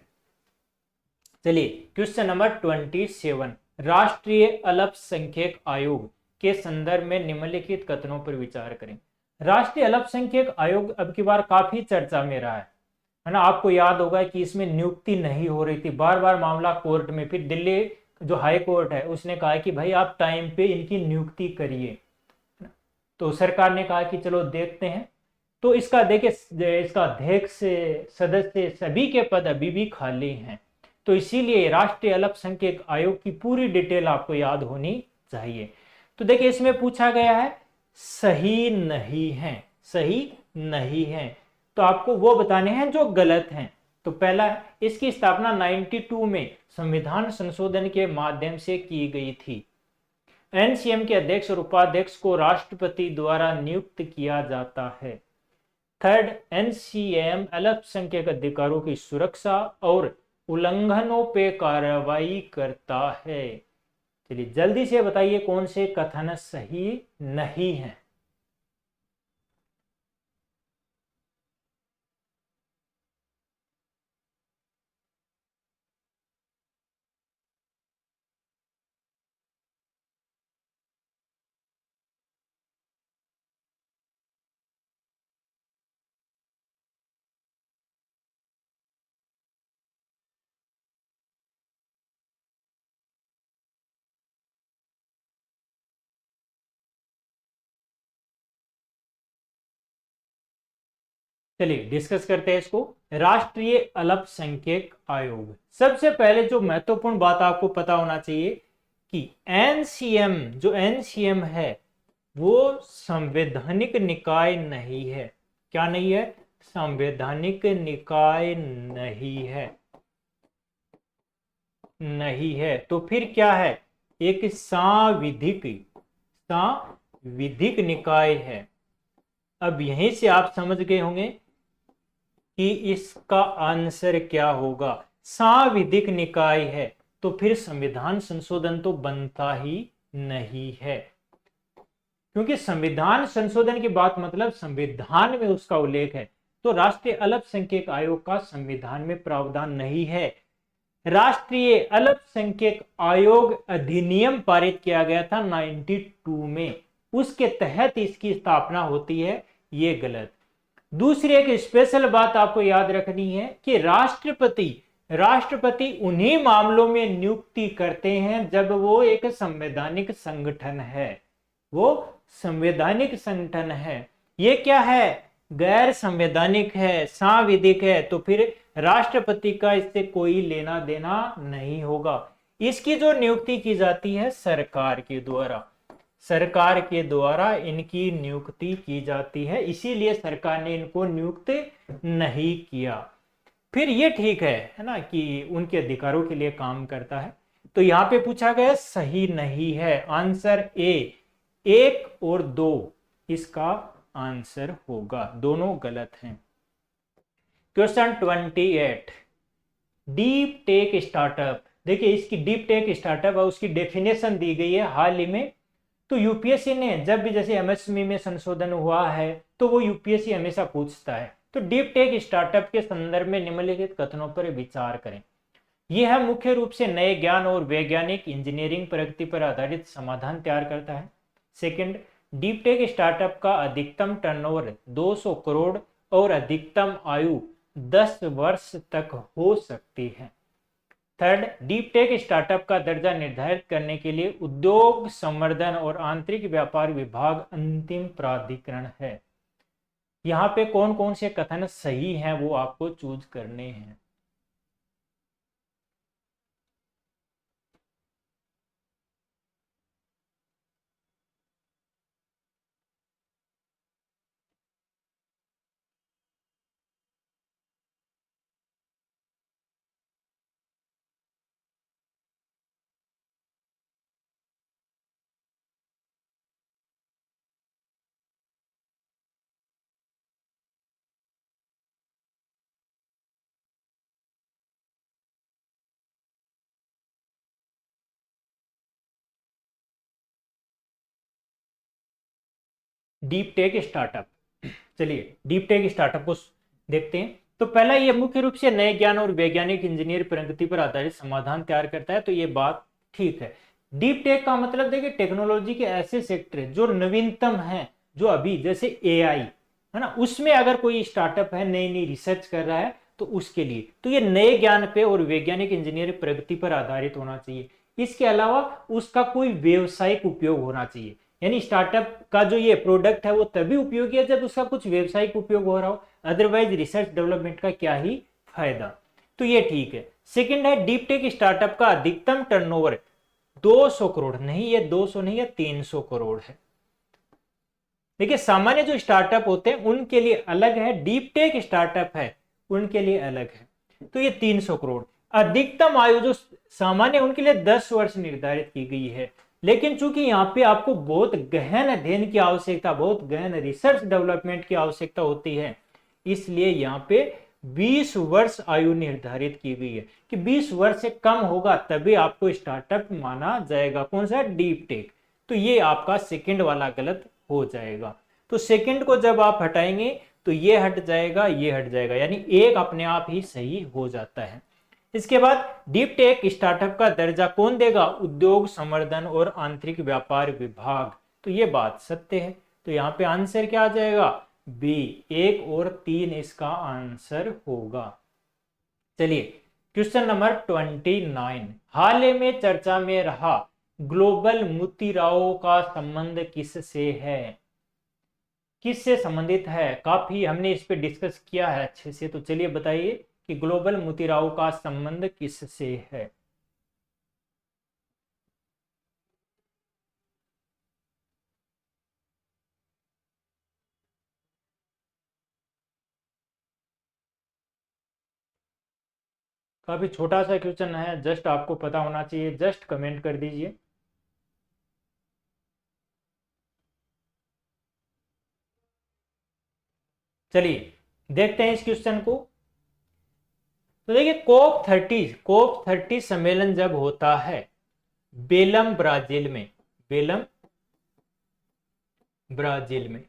चलिए क्वेश्चन नंबर 27, राष्ट्रीय अल्पसंख्यक आयोग के संदर्भ में निम्नलिखित कथनों पर विचार करें। राष्ट्रीय अल्पसंख्यक आयोग अब की बार काफी चर्चा में रहा है ना। आपको याद होगा कि इसमें नियुक्ति नहीं हो रही थी, बार बार मामला कोर्ट में, फिर दिल्ली जो हाई कोर्ट है उसने कहा कि भाई आप टाइम पे इनकी नियुक्ति करिए। तो सरकार ने कहा कि चलो देखते हैं। तो इसका देखिए, इसका अध्यक्ष, सदस्य, सभी के पद अभी भी खाली हैं। तो इसीलिए राष्ट्रीय अल्पसंख्यक आयोग की पूरी डिटेल आपको याद होनी चाहिए। तो देखिए इसमें पूछा गया है सही नहीं है, सही नहीं है, तो आपको वो बताने हैं जो गलत हैं। तो पहला, इसकी स्थापना 92 में संविधान संशोधन के माध्यम से की गई थी। एनसीएम के अध्यक्ष और उपाध्यक्ष को राष्ट्रपति द्वारा नियुक्त किया जाता है। थर्ड, एनसीएम अल्पसंख्यक अधिकारों की सुरक्षा और उल्लंघनों पे कार्रवाई करता है। चलिए जल्दी से बताइए कौन से कथन सही नहीं है। चलिए डिस्कस करते हैं इसको। राष्ट्रीय अल्पसंख्यक आयोग, सबसे पहले जो महत्वपूर्ण बात आपको पता होना चाहिए कि एनसीएम, जो एनसीएम है वो संवैधानिक निकाय नहीं है। क्या नहीं है, संवैधानिक निकाय नहीं है, नहीं है। तो फिर क्या है, एक सांविधिक निकाय है। अब यहीं से आप समझ गए होंगे कि इसका आंसर क्या होगा। सांविधिक निकाय है तो फिर संविधान संशोधन तो बनता ही नहीं है, क्योंकि संविधान संशोधन की बात मतलब संविधान में उसका उल्लेख है। तो राष्ट्रीय अल्पसंख्यक आयोग का संविधान में प्रावधान नहीं है। राष्ट्रीय अल्पसंख्यक आयोग अधिनियम पारित किया गया था 92 में, उसके तहत इसकी स्थापना होती है, ये गलत। दूसरी एक स्पेशल बात आपको याद रखनी है कि राष्ट्रपति उन्हीं मामलों में नियुक्ति करते हैं जब वो एक संवैधानिक संगठन है, वो संवैधानिक संगठन है। ये क्या है, गैर संवैधानिक है, सांविधिक है, तो फिर राष्ट्रपति का इससे कोई लेना देना नहीं होगा। इसकी जो नियुक्ति की जाती है सरकार के द्वारा, सरकार के द्वारा इनकी नियुक्ति की जाती है, इसीलिए सरकार ने इनको नियुक्त नहीं किया। फिर ये ठीक है ना, कि उनके अधिकारों के लिए काम करता है। तो यहां पे पूछा गया सही नहीं है, आंसर ए, एक और दो इसका आंसर होगा, दोनों गलत हैं। क्वेश्चन 28, डीप टेक स्टार्टअप देखिए इसकी डीप टेक स्टार्टअप है, उसकी डेफिनेशन दी गई है हाल ही में। तो यूपीएससी ने जब भी जैसे एमएसएमई में संशोधन हुआ है तो वो यूपीएससी हमेशा पूछता है। तो डीप टेक स्टार्टअप के संदर्भ में निम्नलिखित कथनों पर विचार करें। यह मुख्य रूप से नए ज्ञान और वैज्ञानिक इंजीनियरिंग प्रगति पर आधारित समाधान तैयार करता है। सेकंड, डीप टेक स्टार्टअप का अधिकतम टर्नओवर 200 करोड़ और अधिकतम आयु 10 वर्ष तक हो सकती है। थर्ड, डीप टेक स्टार्टअप का दर्जा निर्धारित करने के लिए उद्योग संवर्धन और आंतरिक व्यापार विभाग अंतिम प्राधिकरण है। यहाँ पे कौन कौन से कथन सही हैं वो आपको चूज करने हैं। डीप टेक स्टार्टअप, चलिए डीप टेक स्टार्टअप को देखते हैं। तो पहला, ये मुख्य रूप से नए ज्ञान और वैज्ञानिक इंजीनियर प्रगति पर आधारित समाधान तैयार करता है, तो ये बात ठीक है। डीप टेक का मतलब देखिए टेक्नोलॉजी के ऐसे सेक्टर जो नवीनतम हैं, जो अभी जैसे एआई है ना, उसमें अगर कोई स्टार्टअप है नई नई रिसर्च कर रहा है तो उसके लिए तो ये नए ज्ञान पे और वैज्ञानिक इंजीनियर प्रगति पर आधारित होना चाहिए। इसके अलावा उसका कोई व्यवसायिक उपयोग होना चाहिए, यानी स्टार्टअप का जो ये प्रोडक्ट है वो तभी उपयोगी है जब उसका कुछ व्यवसायिक उपयोग हो रहा हो, अदरवाइज रिसर्च डेवलपमेंट का क्या ही फायदा। तो ये ठीक है। सेकंड है, डीप टेक स्टार्टअप का अधिकतम टर्नओवर 200 करोड़, नहीं ये 200 नहीं है 300 करोड़ है। देखिए सामान्य जो स्टार्टअप होते हैं उनके लिए अलग है, डीप टेक स्टार्टअप है उनके लिए अलग है। तो ये 300 करोड़। अधिकतम आयु जो सामान्य उनके लिए 10 वर्ष निर्धारित की गई है, लेकिन चूंकि यहाँ पे आपको बहुत गहन अध्ययन की आवश्यकता, बहुत गहन रिसर्च डेवलपमेंट की आवश्यकता होती है, इसलिए यहाँ पे 20 वर्ष आयु निर्धारित की गई है कि 20 वर्ष से कम होगा तभी आपको स्टार्टअप माना जाएगा। कौन सा? Deep tech. तो ये आपका सेकंड वाला गलत हो जाएगा। तो सेकंड को जब आप हटाएंगे तो ये हट जाएगा, ये हट जाएगा, यानी एक अपने आप ही सही हो जाता है। इसके बाद डीप टेक स्टार्टअप का दर्जा कौन देगा? उद्योग संवर्धन और आंतरिक व्यापार विभाग। तो ये बात सत्य है। तो यहाँ पे आंसर क्या आ जाएगा? बी, 1 और 3 इसका आंसर होगा। चलिए क्वेश्चन नंबर 29, हाल ही में चर्चा में रहा ग्लोबल मोतीराओ का संबंध किससे है? किससे संबंधित है? काफी हमने इस पे डिस्कस किया है अच्छे से, तो चलिए बताइए कि ग्लोबल मोतीराओ का संबंध किससे है? काफी छोटा सा क्वेश्चन है, जस्ट आपको पता होना चाहिए, जस्ट कमेंट कर दीजिए। चलिए देखते हैं इस क्वेश्चन को। तो देखिए कोप 30 सम्मेलन जब होता है बेलम ब्राजील में, बेलम ब्राजील में,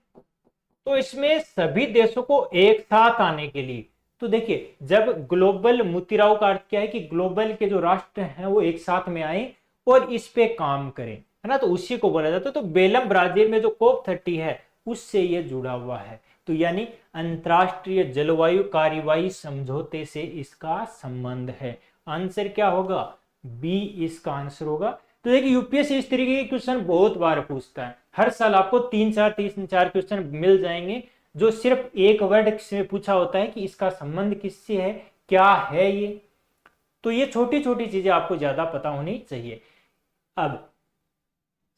तो इसमें सभी देशों को एक साथ आने के लिए, तो देखिए जब ग्लोबल मोतीराओ का अर्थ क्या है कि ग्लोबल के जो राष्ट्र हैं वो एक साथ में आए और इस पे काम करें, है ना, तो उसी को बोला जाता है। तो बेलम ब्राजील में जो कोप 30 है उससे ये जुड़ा हुआ है, तो यानी अंतरराष्ट्रीय जलवायु कार्यवाही समझौते से इसका संबंध है। आंसर क्या होगा? बी इसका आंसर होगा। तो देखिए यूपीएससी इस तरीके के क्वेश्चन बहुत बार पूछता है, हर साल आपको 3-4 क्वेश्चन मिल जाएंगे जो सिर्फ एक वर्ड से पूछा होता है कि इसका संबंध किससे है, क्या है ये। तो ये छोटी छोटी चीजें आपको ज्यादा पता होनी चाहिए। अब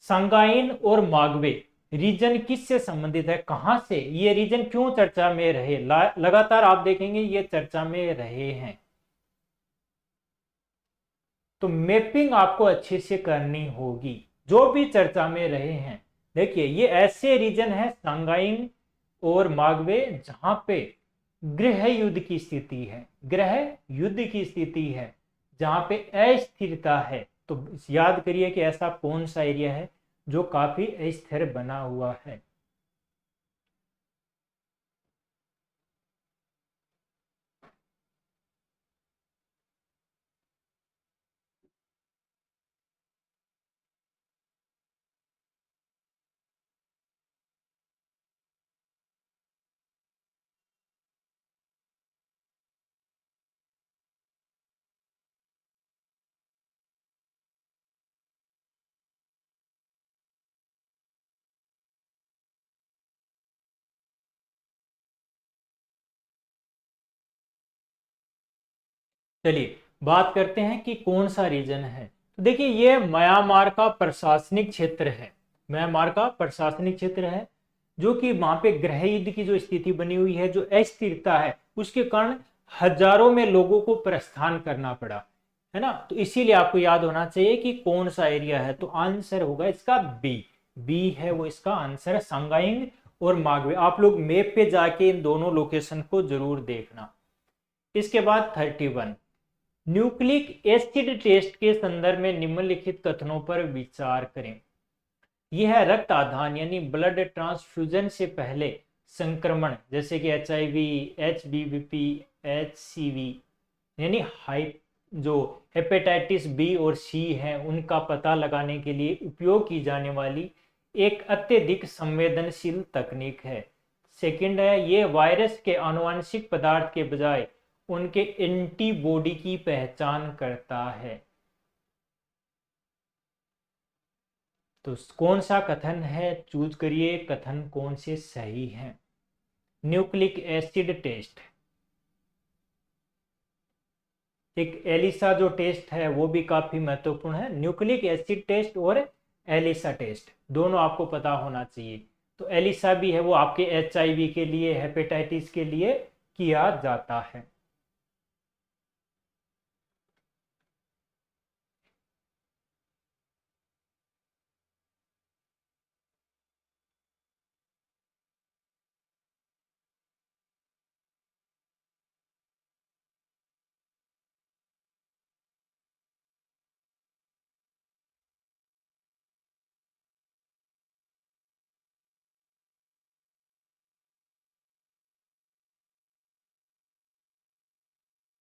सांगाइन और मागवे रीजन किससे संबंधित है, कहां से, ये रीजन क्यों चर्चा में रहे? लगातार आप देखेंगे ये चर्चा में रहे हैं, तो मैपिंग आपको अच्छे से करनी होगी जो भी चर्चा में रहे हैं। देखिए ये ऐसे रीजन है सांगाइन और मागवे जहां पे गृह युद्ध की स्थिति है, गृह युद्ध की स्थिति है, जहां पे अस्थिरता है। तो याद करिए कि ऐसा कौन सा एरिया है जो काफी अस्थिर बना हुआ है। चलिए बात करते हैं कि कौन सा रीजन है। तो देखिए ये म्यांमार का प्रशासनिक क्षेत्र है। म्यांमार का प्रशासनिक क्षेत्र है, जो कि वहां पे गृह युद्ध की जो स्थिति बनी हुई है, जो अस्थिरता है, उसके कारण हजारों में लोगों को प्रस्थान करना पड़ा, है ना। तो इसीलिए आपको याद होना चाहिए कि कौन सा एरिया है। तो आंसर होगा इसका बी। बी है वो इसका आंसर है, सांगाइंग और मागवे। आप लोग मैप पे जाके इन दोनों लोकेशन को जरूर देखना। इसके बाद 31, न्यूक्लिक एसिड टेस्ट के संदर्भ में निम्नलिखित कथनों पर विचार करें। यह है रक्त आधान यानी ब्लड ट्रांसफ्यूजन से पहले संक्रमण, जैसे कि HIV, HBV, HCV यानी जो हेपेटाइटिस बी और सी है, उनका पता लगाने के लिए उपयोग की जाने वाली एक अत्यधिक संवेदनशील तकनीक है। सेकंड है, ये वायरस के आनुवंशिक पदार्थ के बजाय उनके एंटीबॉडी की पहचान करता है। तो कौन सा कथन है, चूज करिए कथन कौन से सही है। न्यूक्लिक एसिड टेस्ट, एक एलिसा जो टेस्ट है वो भी काफी महत्वपूर्ण है। न्यूक्लिक एसिड टेस्ट और एलिसा टेस्ट दोनों आपको पता होना चाहिए। तो एलिसा भी है वो आपके HIV के लिए, हेपेटाइटिस के लिए किया जाता है।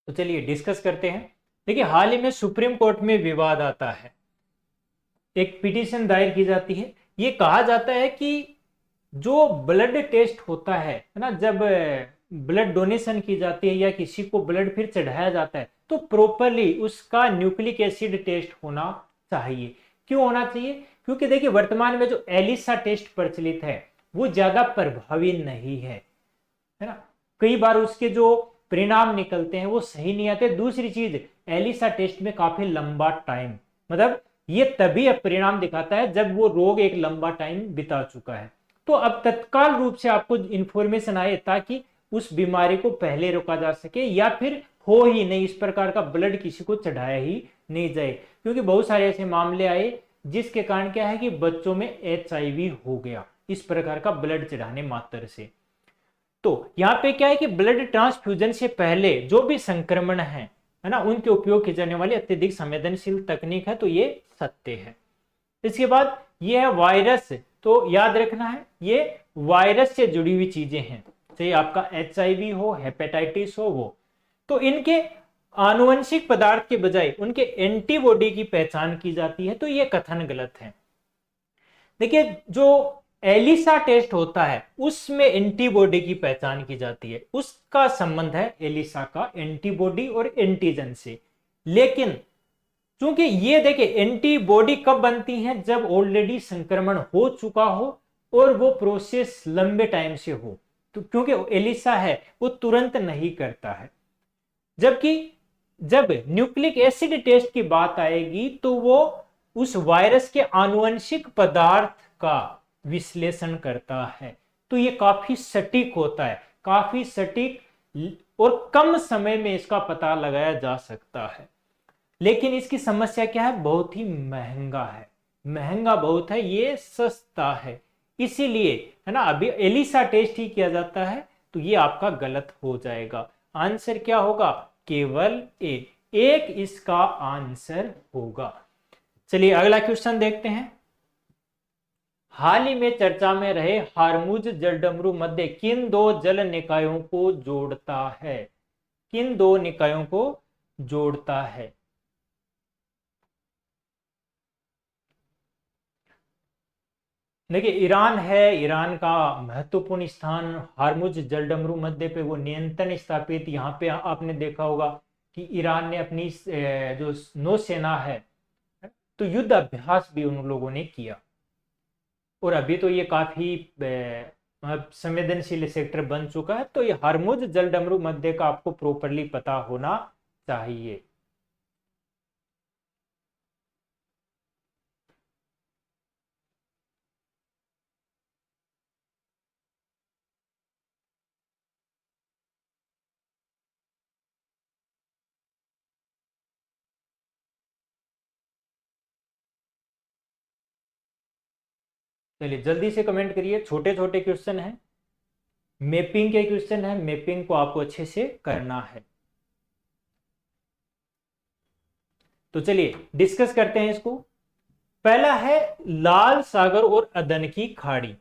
तो चलिए डिस्कस करते हैं। देखिए हाल ही में सुप्रीम कोर्ट में विवाद आता है, एक पिटीशन दायर की जाती है। ये कहा जाता है कि जो ब्लड टेस्ट होता है ना, जब ब्लड डोनेशन की जाती है या किसी को ब्लड फिर चढ़ाया जाता है, तो प्रॉपरली उसका न्यूक्लिक एसिड टेस्ट होना चाहिए। क्यों होना चाहिए? क्योंकि देखिए वर्तमान में जो एलिसा टेस्ट प्रचलित है वो ज्यादा प्रभावी नहीं है ना। कई बार उसके जो परिणाम निकलते हैं वो सही नहीं आते। दूसरी चीज, एलिसा टेस्ट में काफी लंबा टाइम, मतलब ये तभी अब परिणाम दिखाता है जब वो रोग एक लंबा टाइम बिता चुका है। तो अब तत्काल रूप से आपको इंफॉर्मेशन आए ताकि उस बीमारी को पहले रोका जा सके, या फिर हो ही नहीं, इस प्रकार का ब्लड किसी को चढ़ाया ही नहीं जाए। क्योंकि बहुत सारे ऐसे मामले आए जिसके कारण क्या है कि बच्चों में HIV हो गया इस प्रकार का ब्लड चढ़ाने मात्र से। तो यहाँ पे क्या है कि ब्लड ट्रांसफ्यूजन से पहले जो भी संक्रमण है ना, उनके उपयोग की जाने वाली अत्यधिक संवेदनशील तकनीक है। तो ये सत्य है। इसके बाद ये है वायरस। तो याद रखना है ये वायरस से जुड़ी हुई चीजें हैं, चाहे आपका HIV हो, हेपेटाइटिस हो, वो तो इनके आनुवंशिक पदार्थ के बजाय उनके एंटीबॉडी की पहचान की जाती है। तो ये कथन गलत है। देखिए जो एलिसा टेस्ट होता है उसमें एंटीबॉडी की पहचान की जाती है, उसका संबंध है एलिसा का एंटीबॉडी और एंटीजन से। लेकिन क्योंकि ये देखिए एंटीबॉडी कब बनती है, जब ऑलरेडी संक्रमण हो चुका हो और वो प्रोसेस लंबे टाइम से हो। तो क्योंकि एलिसा है वो तुरंत नहीं करता है। जबकि जब न्यूक्लिक एसिड टेस्ट की बात आएगी तो वो उस वायरस के आनुवंशिक पदार्थ का विश्लेषण करता है। तो ये काफी सटीक होता है, काफी सटीक और कम समय में इसका पता लगाया जा सकता है। लेकिन इसकी समस्या क्या है, बहुत ही महंगा है, महंगा बहुत है, ये सस्ता है। इसीलिए है ना अभी एलिसा टेस्ट ही किया जाता है। तो ये आपका गलत हो जाएगा। आंसर क्या होगा? केवल ए। एक इसका आंसर होगा। चलिए अगला क्वेश्चन देखते हैं। हाल ही में चर्चा में रहे हारमुज जलडमरू मध्य किन दो जल निकायों को जोड़ता है? किन दो निकायों को जोड़ता है? देखिए ईरान है, ईरान का महत्वपूर्ण स्थान हारमुज जलडमरू मध्य पे वो नियंत्रण स्थापित। यहाँ पे आपने देखा होगा कि ईरान ने अपनी जो नौसेना है तो युद्ध अभ्यास भी उन लोगों ने किया। और अभी तो ये काफी संवेदनशील सेक्टर बन चुका है। तो ये हारमुज जलडमरू मध्य का आपको प्रॉपरली पता होना चाहिए। चलिए जल्दी से कमेंट करिए, छोटे छोटे क्वेश्चन हैं, मैपिंग के क्वेश्चन है, मैपिंग को आपको अच्छे से करना है। तो चलिए डिस्कस करते हैं इसको। पहला है लाल सागर और अदन की खाड़ी।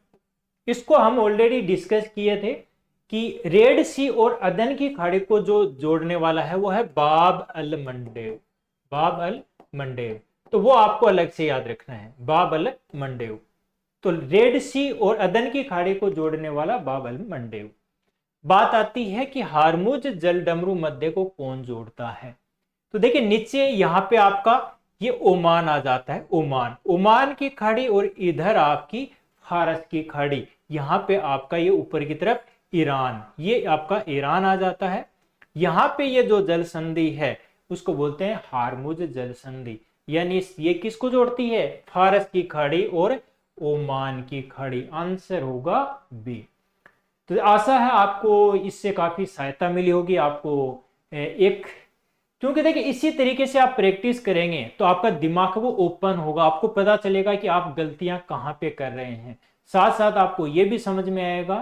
इसको हम ऑलरेडी डिस्कस किए थे कि रेड सी और अदन की खाड़ी को जो जोड़ने वाला है वो है बाब अल मंडेव। बाब अल मंडेव, तो वो आपको अलग से याद रखना है, बाब अल मंडेव। तो रेड सी और अदन की खाड़ी को जोड़ने वाला बाब अल मंडेव। बात आती है कि हारमुज जलडमरू मध्य को कौन जोड़ता है? तो देखिए नीचे यहां पे आपका ये ओमान आ जाता है, ओमान, ओमान की खाड़ी, और इधर आपकी फारस की खाड़ी। यहां पे आपका ये ऊपर की तरफ ईरान, ये आपका ईरान आ जाता है। यहां पे ये जो जल संधि है उसको बोलते हैं हारमुज जल संधि। यानी ये किसको जोड़ती है? फारस की खाड़ी और ओमान की खाड़ी। आंसर होगा बी। तो आशा है आपको इससे काफी सहायता मिली होगी। आपको एक, क्योंकि देखिए इसी तरीके से आप प्रैक्टिस करेंगे तो आपका दिमाग वो ओपन होगा, आपको पता चलेगा कि आप गलतियां कहाँ पे कर रहे हैं। साथ साथ आपको ये भी समझ में आएगा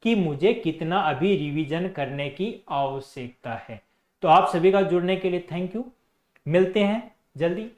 कि मुझे कितना अभी रिवीजन करने की आवश्यकता है। तो आप सभी का जुड़ने के लिए थैंक यू। मिलते हैं जल्दी।